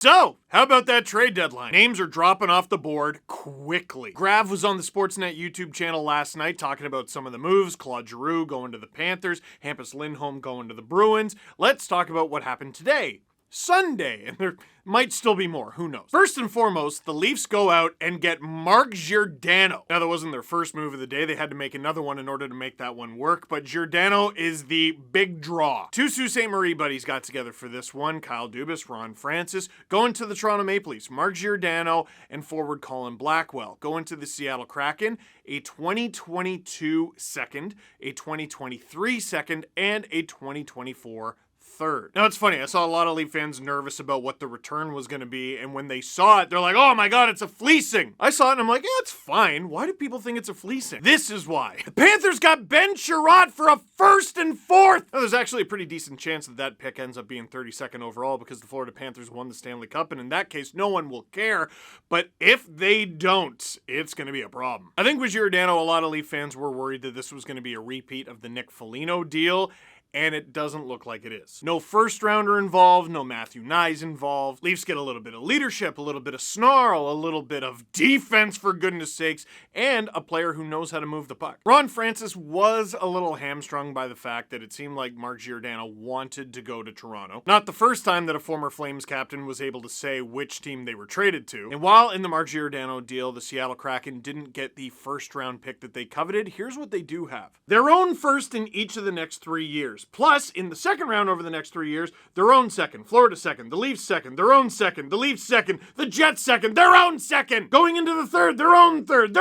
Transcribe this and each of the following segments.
So, how about that trade deadline? Names are dropping off the board quickly. Grav was on the Sportsnet YouTube channel last night talking about some of the moves. Claude Giroux going to the Panthers, Hampus Lindholm going to the Bruins. Let's talk about what happened today. Sunday, and there might still be more, who knows. First and foremost, the Leafs go out and get Mark Giordano. Now, that wasn't their first move of the day. They had to make another one in order to make that one work, but Giordano is the big draw. Two Sault Ste. Marie buddies got together for this one. Kyle Dubas, Ron Francis, going to the Toronto Maple Leafs. Mark Giordano and forward Colin Blackwell. Going to the Seattle Kraken, a 2022 second, a 2023 second, and a 2024 third. Now, it's funny. I saw a lot of Leaf fans nervous about what the return was going to be, and when they saw it, they're like, oh my god, it's a fleecing. I saw it, and I'm like, yeah, it's fine. Why do people think it's a fleecing? This is why. The Panthers got Ben Sherratt for a first and fourth. Now, there's actually a pretty decent chance that that pick ends up being 32nd overall because the Florida Panthers won the Stanley Cup, and in that case, no one will care. But if they don't, it's going to be a problem. I think with Giordano, a lot of Leaf fans were worried that this was going to be a repeat of the Nick Foligno deal, and it doesn't look like it is. No first rounder involved, no Matthew Nyes involved. Leafs get a little bit of leadership, a little bit of snarl, a little bit of defense for goodness sakes, and a player who knows how to move the puck. Ron Francis was a little hamstrung by the fact that it seemed like Mark Giordano wanted to go to Toronto. Not the first time that a former Flames captain was able to say which team they were traded to. And while in the Mark Giordano deal, the Seattle Kraken didn't get the first round pick that they coveted, here's what they do have. Their own first in each of the next 3 years. Plus, in the second round over the next 3 years, their own second, Florida second, the Leafs second, their own second, the Leafs second, the Jets second, their own second. Going into the third, their own third,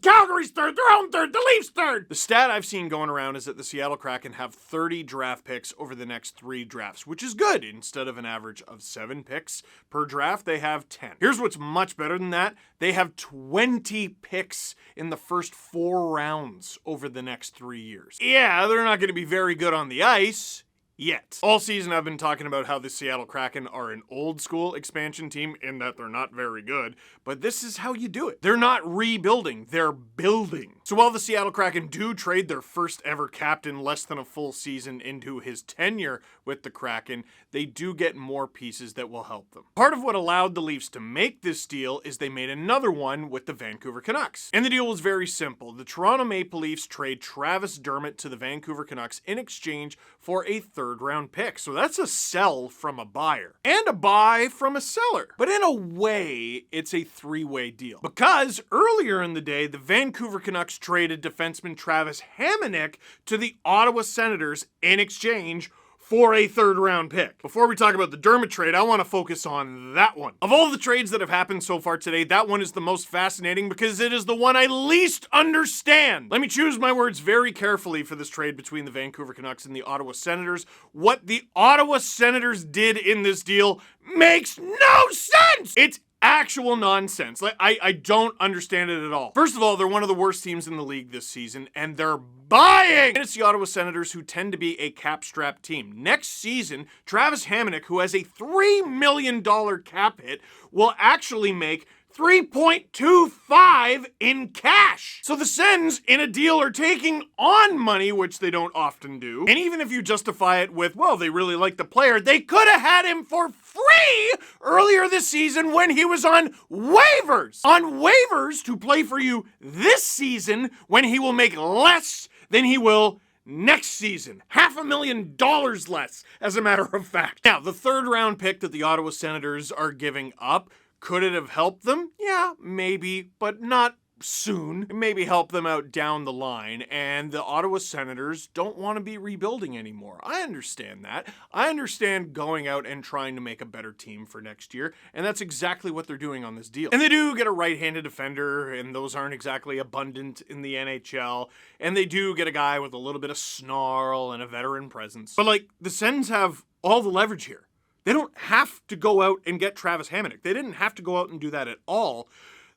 Calgary's third, their own third, the Leafs third. The stat I've seen going around is that the Seattle Kraken have 30 draft picks over the next 3 drafts, which is good. Instead of an average of 7 picks per draft, they have 10. Here's what's much better than that. They have 20 picks in the first 4 rounds over the next 3 years. Yeah, they're not going to be very good on the ice yet. All season I've been talking about how the Seattle Kraken are an old school expansion team in that they're not very good, but this is how you do it. They're not rebuilding, they're building. So while the Seattle Kraken do trade their first ever captain less than a full season into his tenure with the Kraken, they do get more pieces that will help them. Part of what allowed the Leafs to make this deal is they made another one with the Vancouver Canucks. And the deal was very simple. The Toronto Maple Leafs trade Travis Dermott to the Vancouver Canucks in exchange for a third-round pick. So that's a sell from a buyer and a buy from a seller. But in a way, it's a 3-way deal. Because earlier in the day, the Vancouver Canucks traded defenseman Travis Hamonic to the Ottawa Senators in exchange for a third-round pick. Before we talk about the Dermott trade, I want to focus on that one. Of all the trades that have happened so far today, that one is the most fascinating because it is the one I least understand. Let me choose my words very carefully for this trade between the Vancouver Canucks and the Ottawa Senators. What the Ottawa Senators did in this deal makes no sense! It's actual nonsense. I don't understand it at all. First of all, they're one of the worst teams in the league this season, and they're buying! And it's the Ottawa Senators, who tend to be a cap-strapped team. Next season, Travis Hamonic, who has a $3 million cap hit, will actually make $3.25 in cash. So the Sens, in a deal, are taking on money, which they don't often do. And even if you justify it with, well, they really like the player, they could have had him for free earlier this season when he was on waivers. On waivers to play for you this season when he will make less than he will next season. $500,000 less, as a matter of fact. Now, the third-round pick that the Ottawa Senators are giving up, could it have helped them? Yeah, maybe, but not soon. Maybe help them out down the line, and the Ottawa Senators don't want to be rebuilding anymore. I understand that. I understand going out and trying to make a better team for next year, and that's exactly what they're doing on this deal. And they do get a right-handed defender, and those aren't exactly abundant in the NHL, and they do get a guy with a little bit of snarl and a veteran presence. But, the Sens have all the leverage here. They don't have to go out and get Travis Hamonic. They didn't have to go out and do that at all.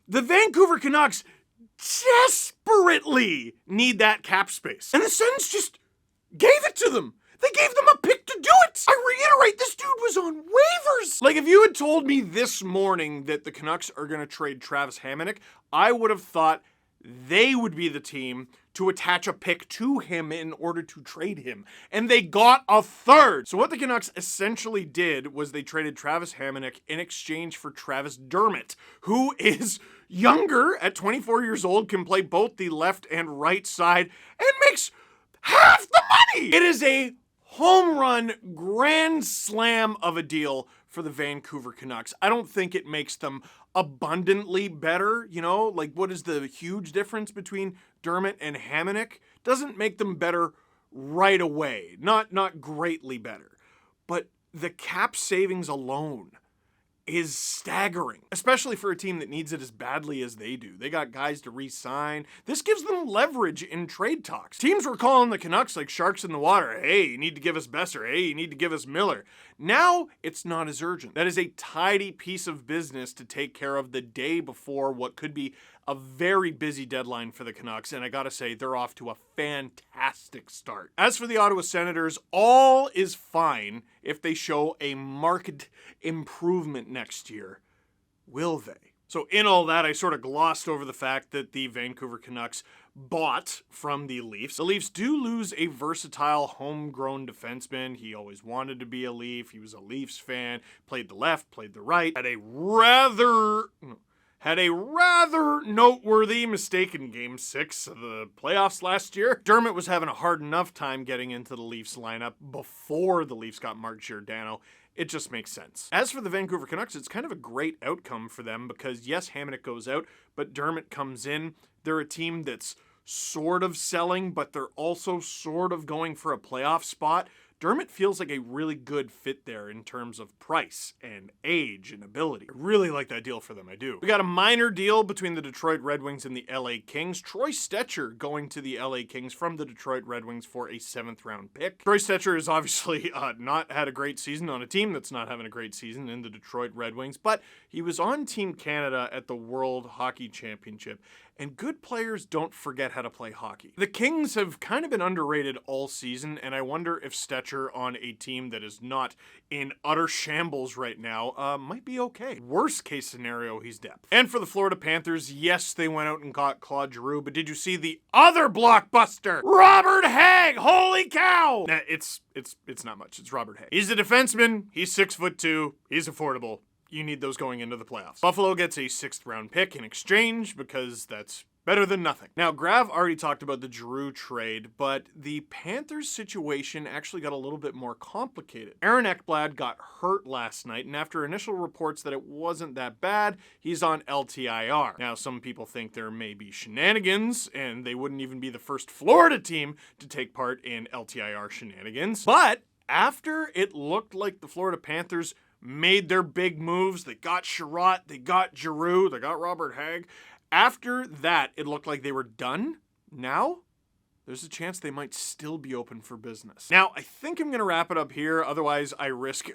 The Vancouver Canucks desperately need that cap space. And the Sens just gave it to them. They gave them a pick to do it. I reiterate, this dude was on waivers. If you had told me this morning that the Canucks are going to trade Travis Hamonic, I would have thought they would be the team to attach a pick to him in order to trade him. And they got a third. So what the Canucks essentially did was they traded Travis Hamonic in exchange for Travis Dermott, who is younger at 24 years old, can play both the left and right side, and makes half the money. It is a home run grand slam of a deal for the Vancouver Canucks. I don't think it makes them abundantly better, you know, like what is the huge difference between Dermott and Hamonic? Doesn't make them better right away, not greatly better, but the cap savings alone is staggering, especially for a team that needs it as badly as they do. They got guys to re-sign. This gives them leverage in trade talks. Teams were calling the Canucks like sharks in the water. Hey, you need to give us Besser. Hey, you need to give us Miller. Now, it's not as urgent. That is a tidy piece of business to take care of the day before what could be a very busy deadline for the Canucks, and I gotta say, they're off to a fantastic start. As for the Ottawa Senators, all is fine if they show a marked improvement next year. Will they? So in all that, I sort of glossed over the fact that the Vancouver Canucks bought from the Leafs. The Leafs do lose a versatile homegrown defenseman. He always wanted to be a Leaf. He was a Leafs fan, played the left, played the right, had a rather noteworthy mistake in Game 6 of the playoffs last year. Dermott was having a hard enough time getting into the Leafs lineup before the Leafs got Mark Giordano. It just makes sense. As for the Vancouver Canucks, it's kind of a great outcome for them because, yes, Hamonic goes out, but Dermott comes in. They're a team that's sort of selling, but they're also sort of going for a playoff spot. Dermott feels like a really good fit there in terms of price and age and ability. I really like that deal for them, I do. We got a minor deal between the Detroit Red Wings and the LA Kings. Troy Stecher going to the LA Kings from the Detroit Red Wings for a 7th round pick. Troy Stecher has obviously not had a great season on a team that's not having a great season in the Detroit Red Wings, but he was on Team Canada at the World Hockey Championship. And good players don't forget how to play hockey. The Kings have kind of been underrated all season, and I wonder if Stecher on a team that is not in utter shambles right now might be okay. Worst case scenario, he's depth. And for the Florida Panthers, yes, they went out and got Claude Giroux, but did you see the other blockbuster? Robert Hagg! Holy cow! Nah, it's not much. It's Robert Hagg. He's a defenseman. He's 6'2". He's affordable. You need those going into the playoffs. Buffalo gets a 6th round pick in exchange because that's better than nothing. Now, Grav already talked about the Giroux trade, but the Panthers situation actually got a little bit more complicated. Aaron Ekblad got hurt last night, and after initial reports that it wasn't that bad, he's on LTIR. Now, some people think there may be shenanigans, and they wouldn't even be the first Florida team to take part in LTIR shenanigans. But after it looked like the Florida Panthers made their big moves, they got Sherratt, they got Giroux, they got Robert Hagg. After that, it looked like they were done. Now, there's a chance they might still be open for business. Now, I think I'm going to wrap it up here. Otherwise, I risk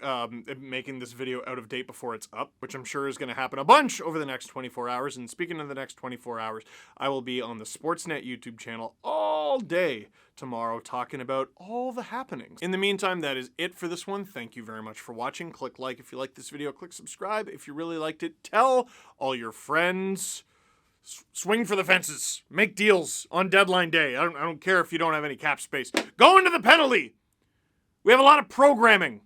making this video out of date before it's up, which I'm sure is going to happen a bunch over the next 24 hours. And speaking of the next 24 hours, I will be on the Sportsnet YouTube channel all day tomorrow talking about all the happenings. In the meantime, that is it for this one. Thank you very much for watching. Click like if you liked this video. Click subscribe if you really liked it. Tell all your friends. Swing for the fences. Make deals on deadline day. I don't care if you don't have any cap space. Go into the penalty. We have a lot of programming.